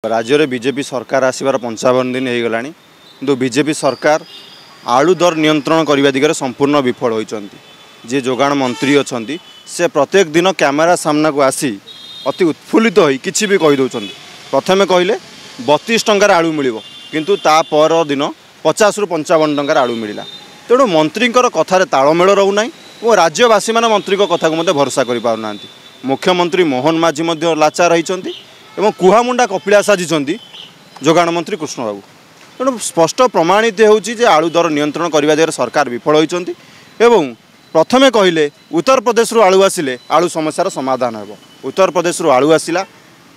राज्य में बीजेपी सरकार आसबार 55 दिन हो गला किंतु बीजेपी सरकार आलू दर नियंत्रण करने दिगरे संपूर्ण विफल होती। जे जोगाण मंत्री अच्छा से प्रत्येक दिन कैमेरा सामना को आसी अति उत्फुल्लित हो कि भी कहीदे। प्रथमे कहले 32 टंकार आलू मिल किंतु ता पर दिन 50 ରୁ 55 टंकार आलू मिलला। तेणु मंत्री कथार तालमेल रोना और राज्यवासी मैंने मंत्री कथा को भरोसा कर मुख्यमंत्री मोहन माझी लाचार होती एवं कुहामुंडा कपिला साजिंट जोगाण मंत्री कृष्ण बाबू। तेणु स्पष्ट प्रमाणित होची आलू दर नियंत्रण करने दिगरे सरकार विफल होती। प्रथमे कहले उत्तर प्रदेश रु आलू आसिले आलू समस्यार समाधान हो। उत्तर प्रदेश रु आलू आसिला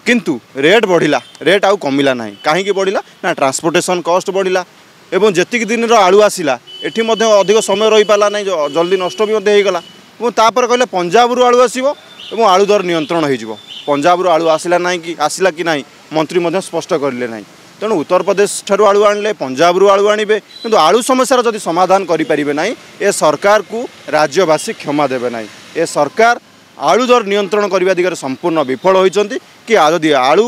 किंतु रेट बढ़िला, रेट आउ कमिला ना। कहीं बढ़िला ना ट्रांसपोर्टेशन कॉस्ट बढ़िला एवं जेतिक दिन आलू आसिला एठी मध्य अधिक समय रही पाला ना, जल्दी नष्ट भी होगला। तापर कहले पंजाब रु आलू आसीबो एवं आलू दर नियंत्रण हो। पंजाब रु आलू आसिला ना कि आसिला कि नहीं मंत्री मध्य स्पष्ट करले नहीं। तेणु उत्तर प्रदेश ठारू आलू आणले पंजाब रु आलू आणबे किंतु आलू समस्यार जदि समाधान करि परिबे नहीं ए सरकार को राज्यवासी क्षमा देबे नहीं। ए सरकार आलू दर नियंत्रण करने दिगरे संपूर्ण विफल होती कि जदि आलू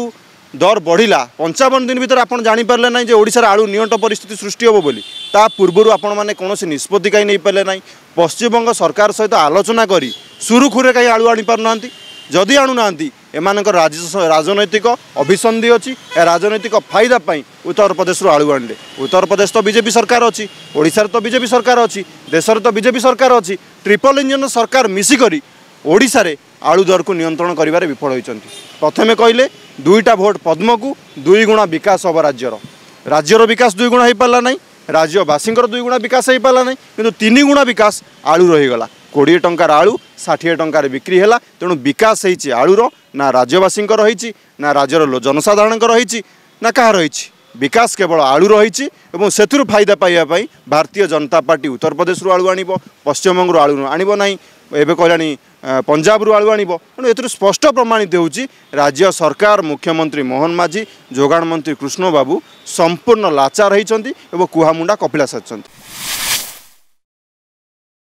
दर बढ़िला 55 दिन भीतर आपन जानि पारले नहीं जे ओडिसा आलू नियंत्रण परिस्थिति सृष्टि होबो बोली। ता पूर्वरु आपण माने कोनोसी निष्पत्ति कहीं नहीं पारले नहीं। पश्चिमबंग सरकार सहित आलोचना करी सुरुखुरे कहीं आलू आनी पारुनांती। जदि आणुनांती एमानक राजनैतिक अभिसंधि अच्छी राजनैतिक फायदा पाई उत्तर प्रदेश रु आलू आणले। उत्तर प्रदेश तो बीजेपी सरकार अच्छी, ओडिशा तो बीजेपी सरकार अच्छी, देश तो बीजेपी सरकार अच्छी। ट्रिपल इंजन सरकार मिसिकरी ओडिशा रे आलू दर को नियंत्रण करिवारे विफल होइचंती। प्रथमे कहले 2टा भोट पद्म को 2 गुणा विकास हम राज्यर विकास 2 गुणा हो पारा ना, राज्यवासी 2 गुणा विकास हो पारा ना किंतु 3 गुणा विकास आलू रहीगला। 20 टंकार आलू 60 टंकार बिक्री है। तेणु विकास होती आलूर ना राज्यवासी रही ना राज्यर जनसाधारण रही ना क्या रही। विकास केवल आलू रही और से फायदा पाइबापी भारतीय जनता पार्टी उत्तर प्रदेश रु आलू आणब, पश्चिमबंग रु आलू आणब ना, एवं कहलानी पंजाब रु आलू आणब। तेणु ए स्पष्ट प्रमाणित होची राज्य सरकार मुख्यमंत्री मोहन माझी जोगाण मंत्री कृष्ण बाबू संपूर्ण लाचार होती और कुहामुंडा कपिला साजिंट।